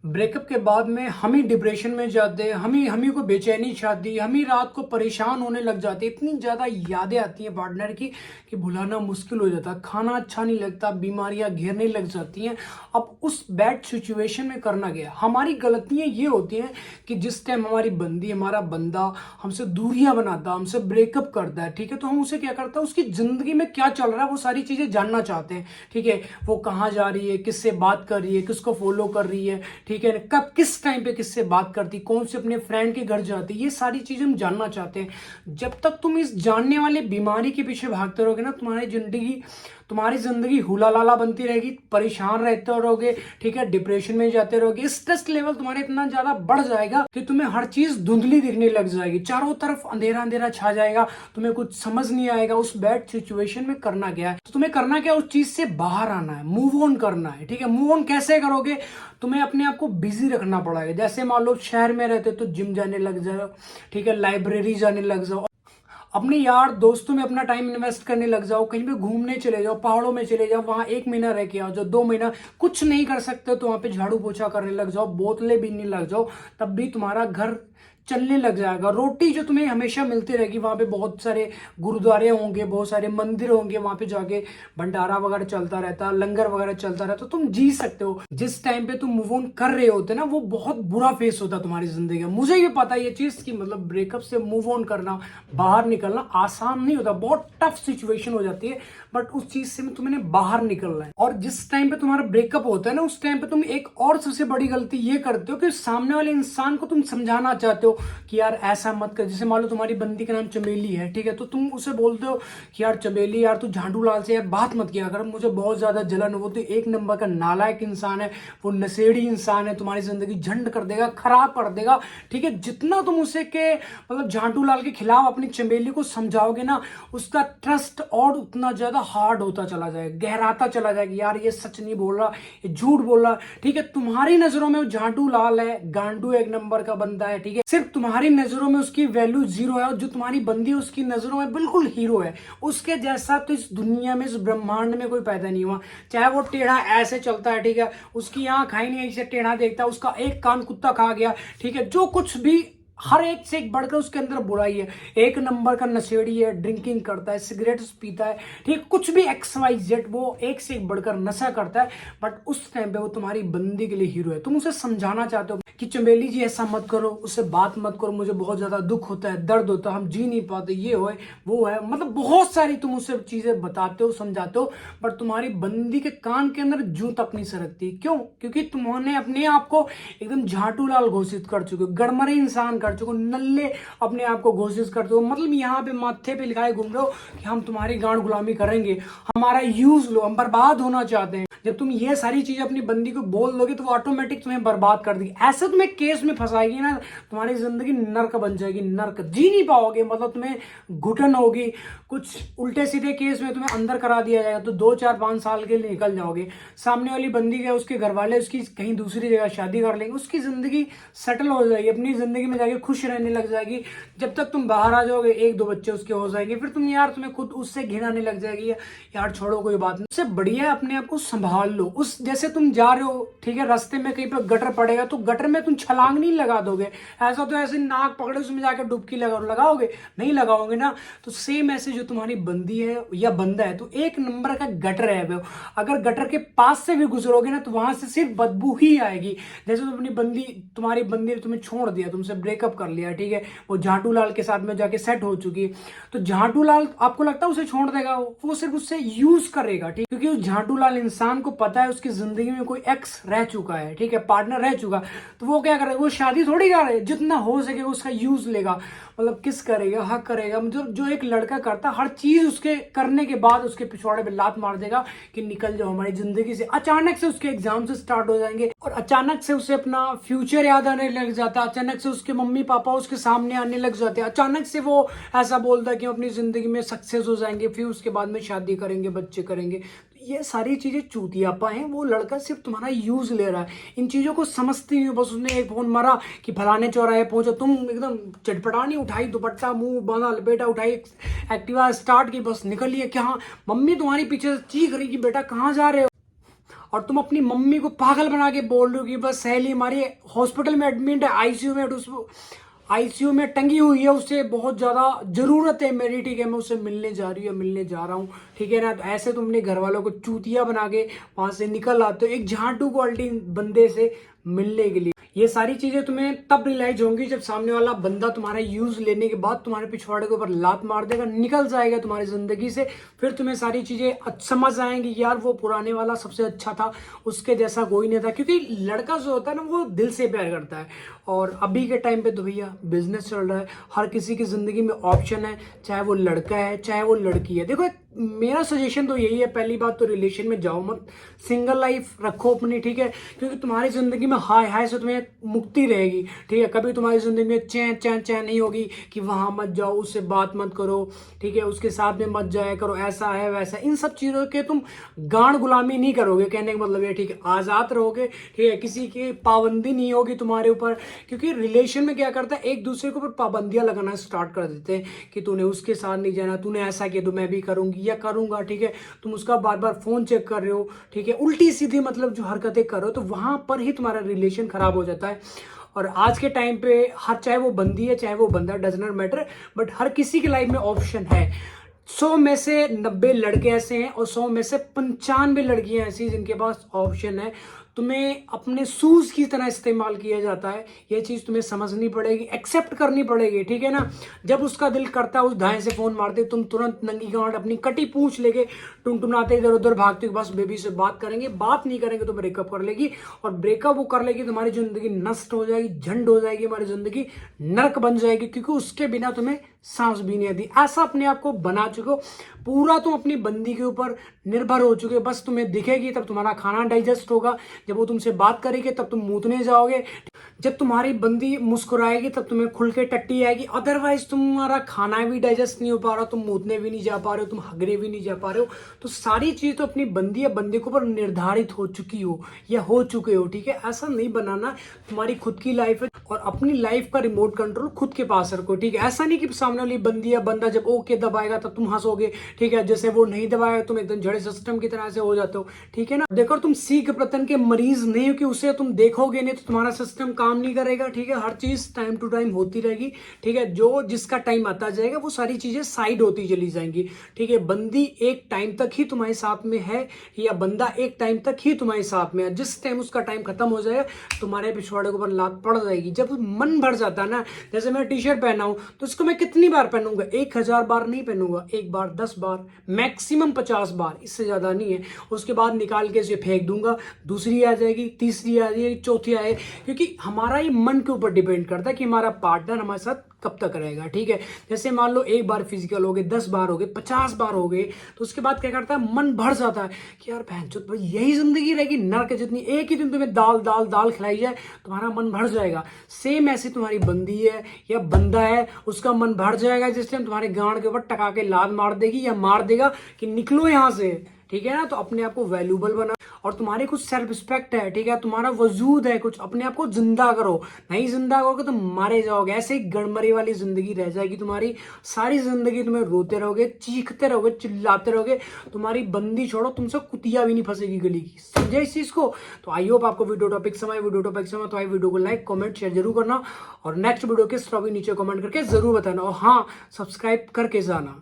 Breakup के बाद में हम ही डिप्रेशन में जाते हैं, हम ही को बेचैनी छाती, हम ही रात को परेशान होने लग जाते हैं। इतनी ज़्यादा यादें आती हैं पार्टनर की कि भुलाना मुश्किल हो जाता है। खाना अच्छा नहीं लगता, बीमारियां घेरने लग जाती हैं। अब उस बैड सिचुएशन में करना क्या? हमारी गलतियां ये होती हैं कि जिस टाइम हमारी बंदी, हमारा बंदा हमसे दूरियां बनाता, हमसे ब्रेकअप करता है, ठीक है, तो हम उसे क्या करता है, उसकी ज़िंदगी में क्या चल रहा है वो सारी चीज़ें जानना चाहते हैं। ठीक है, वो कहाँ जा रही है, किससे बात कर रही है, किसको फॉलो कर रही है, ठीक है, कब किस टाइम पे किससे बात करती, कौन से अपने फ्रेंड के घर जाती, ये सारी चीजें हम जानना चाहते हैं। जब तक तुम इस जानने वाले बीमारी के पीछे भागते रहोगे ना, तुम्हारी जिंदगी हुला लाला बनती रहेगी, परेशान रहते रहोगे, ठीक है, डिप्रेशन में जाते रहोगे। स्ट्रेस लेवल तुम्हारे इतना ज्यादा बढ़ जाएगा कि तुम्हें हर चीज धुंधली दिखने लग जाएगी, चारों तरफ अंधेरा अंधेरा छा जाएगा, तुम्हें कुछ समझ नहीं आएगा उस बैड सिचुएशन में करना क्या है। तो तुम्हें करना क्या, उस चीज से बाहर आना है, मूव ऑन करना है। ठीक है, मूव ऑन कैसे करोगे? तुम्हें अपने आप को बिजी रखना पड़ेगा। जैसे मान लो शहर में रहते तो जिम जाने लग जाओ, ठीक है, लाइब्रेरी जाने लग जाओ, अपने यार दोस्तों में अपना टाइम इन्वेस्ट करने लग जाओ, कहीं पे घूमने चले जाओ, पहाड़ों में चले जाओ, वहां 1 महीना रह के आओ। जो 2 महीना कुछ नहीं कर सकते तो वहां पे झाड़ू पोछा करने लग जाओ, बोतलें बीनने लग जाओ, तब भी तुम्हारा घर चलने लग जाएगा। रोटी जो तुम्हें हमेशा मिलती रहेगी, वहां पे बहुत सारे गुरुद्वारे होंगे, बहुत सारे मंदिर होंगे, वहां पे जाके भंडारा वगैरह चलता रहता, लंगर वगैरह चलता रहता, तो तुम जी सकते हो। जिस टाइम पे तुम मूव ऑन कर रहे होते ना, वो बहुत बुरा फेस होता है तुम्हारी जिंदगी में। मुझे भी पता है ये चीज की, मतलब ब्रेकअप से मूव ऑन करना, बाहर निकलना आसान नहीं होता, बहुत टफ सिचुएशन हो जाती है, बट उस चीज से तुम्हें बाहर निकलना है। और जिस टाइम पे तुम्हारा ब्रेकअप होता है ना, उस टाइम पे तुम एक और सबसे बड़ी गलती ये करते हो कि सामने वाले इंसान को तुम समझाना चाहते हो कि यार ऐसा मत कर। जैसे मान लो तुम्हारी बंदी का नाम चमेली है, ठीक है, तो तुम उसे बोलते हो कि यार चमेली, यार तू झाड़ू लाल से यार बात मत किया कर, मुझे बहुत ज्यादा जलन हो। वो तो एक नंबर का नालायक इंसान है, वो नशेड़ी इंसान है, तुम्हारी जिंदगी झंड कर देगा, खराब कर देगा। ठीक है, जितना तुम उसे के मतलब झाड़ू लाल के खिलाफ अपनी चमेली को समझाओगे ना, उसका ट्रस्ट और उतना ज्यादा हार्ड होता चला जाएगा, गहराता चला जाएगा। यार ये सच नहीं बोल रहा, ये झूठ बोल रहा। ठीक है, तुम्हारी नजरों में वो झाड़ू लाल है, गांडू एक नंबर का बंदा है, ठीक है, सिर्फ तुम्हारी नजरों में उसकी वैल्यू जीरो है, और जो तुम्हारी बंदी है उसकी नजरों में बिल्कुल हीरो है। उसके जैसा तो इस दुनिया में, इस ब्रह्मांड में कोई पैदा नहीं हुआ। चाहे वो टेढ़ा ऐसे चलता है, ठीक है, उसकी आंख खाई नहीं ऐसे टेढ़ा देखता है, उसका एक कान कुत्ता खा गया, ठीक है, जो कुछ भी, हर एक से एक बढ़कर उसके अंदर बुराई है। एक नंबर का नशेड़ी है, ड्रिंकिंग करता है, सिगरेट्स पीता है, ठीक, कुछ भी XYZ, वो एक से एक बढ़कर नशा करता है, बट उस टाइम पे वो तुम्हारी बंदी के लिए हीरो है। तुम उसे समझाना चाहते हो कि चमेली जी ऐसा मत करो, उससे बात मत करो, मुझे बहुत ज्यादा दुख होता है, दर्द होता है, हम जी नहीं पाते, ये हो वो है, मतलब बहुत सारी तुम उसे चीजें बताते हो, समझाते हो, बट तुम्हारी बंदी के कान के अंदर जूं तक नहीं सरकती। क्यों? क्योंकि तुमने अपने आप को एकदम झाटू लाल घोषित कर चुके हो, गड़मरे इंसान कर चुके हो, नल्ले अपने आप को घोषित करते हो। मतलब यहाँ पे माथे पे लिखाए घूम रहे हो कि हम तुम्हारी गांड गुलामी करेंगे, हमारा यूज लो, हम बर्बाद होना चाहते हैं। जब तुम ये सारी चीजें अपनी बंदी को बोल दोगे तो वो ऑटोमेटिक तुम्हें बर्बाद कर देगी। ऐसे तुम्हें केस में फंसाएगी ना, तुम्हारी जिंदगी नर्क बन जाएगी, नर्क, जी नहीं पाओगे, मतलब तुम्हें घुटन होगी। कुछ उल्टे सीधे केस में तुम्हें अंदर करा दिया जाएगा तो 2 4 5 साल के लिए निकल जाओगे। सामने वाली बंदी के उसके घर वाले उसकी कहीं दूसरी जगह शादी कर लेंगे, उसकी जिंदगी सेटल हो जाएगी, अपनी जिंदगी में जाके खुश रहने लग जाएगी। जब तक तुम बाहर आ जाओगे 1 2 बच्चे उसके हो जाएंगे, फिर तुम यार, तुम्हें खुद उससे घिन आने लग जाएगी। यार छोड़ो, कोई बात नहीं, उससे बढ़िया अपने आप को संभाल लो। उस जैसे तुम जा रहे हो, ठीक है, रास्ते में कहीं पर गटर पड़ेगा तो गटर में तुम छलांग नहीं लगा दोगे, ऐसा तो ऐसे नाक पकड़े उसमें जाकर डुबकी लगाओगे, नहीं लगाओगे ना। तो सेम ऐसे जो तुम्हारी बंदी है या बंदा है, तो एक नंबर का गटर है वो। अगर गटर के पास से भी गुजरोगे ना तो वहां से सिर्फ बदबू ही आएगी। जैसे तुम्हारी बंदी ने तुम्हें छोड़ दिया, तुमसे ब्रेकअप कर लिया, ठीक है, वो झाटू लाल के साथ में जाके सेट हो चुकी है, तो झाटू लाल आपको लगता है उसे छोड़ देगा? वो सिर्फ उससे यूज करेगा, ठीक, क्योंकि उस झाटू लाल इंसान को पता है उसकी जिंदगी में कोई एक्स रह चुका है, ठीक है, पार्टनर रह चुका, तो वो क्या करेगा, वो शादी थोड़ी कर रहे, जितना हो सके उसका यूज लेगा, मतलब किस करेगा, हक करेगा, मतलब जो एक लड़का करता हर चीज उसके करने के बाद उसके पिछवाड़े पे लात मार देगा कि निकल जाओ हमारी जिंदगी से। अचानक से उसके एग्जाम से स्टार्ट हो जाएंगे और अचानक से उसे अपना फ्यूचर याद आने लग जाता है, अचानक से उसके मम्मी पापा उसके सामने आने लग जाते हैं, अचानक से वो ऐसा बोलता है कि हम अपनी जिंदगी में सक्सेस हो जाएंगे, फिर उसके बाद में शादी करेंगे, बच्चे करेंगे। ये सारी चीजें चूतियापा हैं, वो लड़का सिर्फ तुम्हारा यूज ले रहा है, इन चीजों को समझती नहीं हो। बस उसने एक फोन मारा कि फलाने चौराहे पहुंचो, तुम एकदम चटपटानी उठाई, दुपट्टा मुंह बांधा, लपेटा, उठाई, एक्टिवा स्टार्ट की, बस निकलिए। क्या? मम्मी तुम्हारी पीछे चीख रही कि बेटा कहाँ जा रहे हो? और तुम अपनी मम्मी को पागल बना के बोल रहे हो कि बस सहेली हमारी हॉस्पिटल में एडमिट है, आईसीयू में, उसको आईसीयू में टंगी हुई है, उससे बहुत ज़्यादा ज़रूरत है मेरी, ठीक है, मैं उससे मिलने जा रही हूँ, मिलने जा रहा हूँ, ठीक है ना। तो ऐसे तुमने घर वालों को चूतिया बना के वहाँ से निकल आते हो एक झांटू क्वालिटी बंदे से मिलने के लिए। ये सारी चीजें तुम्हें तब रियलाइज होंगी जब सामने वाला बंदा तुम्हारा यूज लेने के बाद तुम्हारे पिछवाड़े के ऊपर लात मार देगा, निकल जाएगा तुम्हारी जिंदगी से। फिर तुम्हें सारी चीजें समझ आएंगी यार वो पुराने वाला सबसे अच्छा था, उसके जैसा कोई नहीं था। क्योंकि लड़का जो होता है ना वो दिल से प्यार करता है। और अभी के टाइम पे तो भैया बिजनेस चल रहा है, हर किसी की जिंदगी में ऑप्शन है, चाहे वो लड़का है चाहे वो लड़की है। देखो मेरा सजेशन तो यही है, पहली बात तो रिलेशन में जाओ मत, सिंगल लाइफ रखो अपनी, ठीक है। क्योंकि तुम्हारी जिंदगी में हाय हाय से तुम्हें मुक्ति रहेगी, ठीक है। कभी तुम्हारी जिंदगी में चैन चैन चैन नहीं होगी कि वहां मत जाओ, उससे बात मत करो, ठीक है, उसके साथ में मत जाया करो, ऐसा है वैसा, इन सब चीजों के तुम गांड गुलामी नहीं करोगे। कहने का मतलब ये, ठीक है, आजाद रहोगे, ठीक है, किसी की पाबंदी नहीं होगी तुम्हारे ऊपर। क्योंकि रिलेशन में क्या करता है, एक दूसरे के ऊपर पाबंदियां लगाना स्टार्ट कर देते हैं कि तूने उसके साथ नहीं जाना, तूने ऐसा किया तो मैं भी करूंगी या करूंगा, ठीक है। तुम उसका बार बार फोन चेक कर रहे हो, ठीक है, उल्टी सीधी मतलब जो हरकतें कर रहे हो, तो वहां पर ही तुम्हारा रिलेशन खराब हो जाता है। और आज के टाइम पे हर, चाहे वो बंदी है चाहे वो बंदा, डज नॉट मैटर, बट हर किसी की लाइफ में ऑप्शन है। 100 में से 90 लड़के ऐसे हैं और 100 में से 95 लड़कियां ऐसी जिनके पास ऑप्शन है। तुम्हें अपने सूज की तरह इस्तेमाल किया जाता है, यह चीज तुम्हें समझनी पड़ेगी, एक्सेप्ट करनी पड़ेगी, ठीक है ना। जब उसका दिल करता है उस दाएं से फोन मारते, तुम तुरंत नंगी गांठ अपनी कटी पूंछ लेके टुनटुनाते इधर उधर भागते, बस बेबी से बात करेंगे, बात नहीं करेंगे तो ब्रेकअप कर लेगी, और ब्रेकअप वो कर लेगी तुम्हारी जिंदगी नष्ट हो जाएगी, झंड हो जाएगी, हमारी जिंदगी नरक बन जाएगी। क्योंकि उसके बिना तुम्हें सांस भी नहीं आती। ऐसा अपने आप को बना चुके हो, पूरा तुम अपनी बंदी के ऊपर निर्भर हो चुके हो। बस तुम्हें दिखेगी तब तुम्हारा खाना डाइजेस्ट होगा, जब वो तुमसे बात करेगी तब तुम मूतने जाओगे, जब तुम्हारी बंदी मुस्कुराएगी तब तुम्हें खुल के टट्टी आएगी। अदरवाइज तुम्हारा खाना भी डाइजेस्ट नहीं हो पा रहा, तुम मूतने भी नहीं जा पा रहे हो, तुम हगने भी नहीं जा पा रहे हो। तो सारी चीज तो अपनी बंदी या बंदे के ऊपर निर्धारित हो चुकी हो या हो चुके हो, ठीक है। ऐसा नहीं बनाना, तुम्हारी खुद की लाइफ है और अपनी लाइफ का रिमोट कंट्रोल खुद के पास रखो, ठीक है। ऐसा नहीं कि सामने वाली बंदी या बंदा जब ओके दबाएगा तब तुम हंसोगे, ठीक है, जैसे वो नहीं दबाएगा तुम एकदम जड़े सिस्टम की तरह से हो जाते हो, ठीक है ना। देखो तुम सीख प्रतन के मरीज नहीं हो कि उसे तुम देखोगे नहीं तो तुम्हारा सिस्टम काम नहीं करेगा, ठीक है। हर चीज टाइम टू टाइम होती रहेगी, ठीक है। जो जिसका टाइम आता जाएगा वो सारी चीजें साइड होती चली जाएंगी, ठीक है। बंदी एक टाइम तक ही तुम्हारे साथ में है या बंदा एक टाइम तक ही तुम्हारे साथ में है। जिस टाइम उसका टाइम खत्म हो जाएगा तुम्हारे पिछवाड़े के ऊपर लात पड़ जाएगी। जब मन भर जाता है ना, जैसे मैं टी शर्ट पहना हूं तो इसको मैं कितनी बार पहनूंगा, 1000 बार नहीं पहनूंगा, एक बार 10 बार, मैक्सिमम 50 बार, इससे ज्यादा नहीं है। उसके बाद निकाल के इसे फेंक दूंगा, दूसरी आ जाएगी, तीसरी आ जाएगी, चौथी आएगी। क्योंकि हमारा ही मन के ऊपर डिपेंड करता है कि हमारा पार्टनर हमारे साथ कब तक रहेगा, ठीक है। जैसे मान लो एक बार फिजिकल हो गए, 10 बार हो गए, 50 बार हो गए, तो उसके बाद क्या करता है, मन भर जाता है कि यार भैंचोद भाई यही जिंदगी रहेगी नरक जितनी, एक ही दिन तुम्हें दाल दाल दाल खिलाई जाए तुम्हारा मन भर जाएगा। सेम ऐसी तुम्हारी बंदी है या बंदा है, उसका मन भर जाएगा जिस टाइम तुम्हारे गांड के ऊपर टका के लात मार देगी या मार देगा कि निकलो यहां से, ठीक है ना। तो अपने आप को वैल्यूबल बना, और तुम्हारी कुछ सेल्फ रिस्पेक्ट है, ठीक है, तुम्हारा वजूद है कुछ, अपने आप को जिंदा करो। नहीं जिंदा करोगे तो मारे जाओगे, ऐसे ही गड़मरी वाली जिंदगी रह जाएगी तुम्हारी। सारी जिंदगी तुम्हें रोते रहोगे, चीखते रहोगे, चिल्लाते रहोगे, तुम्हारी बंदी छोड़ो तुमसे कुतिया भी नहीं फंसेगी गली की। समझे इस चीज को। तो आई होप आपको वीडियो टॉपिक समय तो आई वीडियो को लाइक कमेंट शेयर जरूर करना, और नेक्स्ट वीडियो के स्टॉक नीचे कमेंट करके जरूर बताना, और हाँ सब्सक्राइब करके जाना।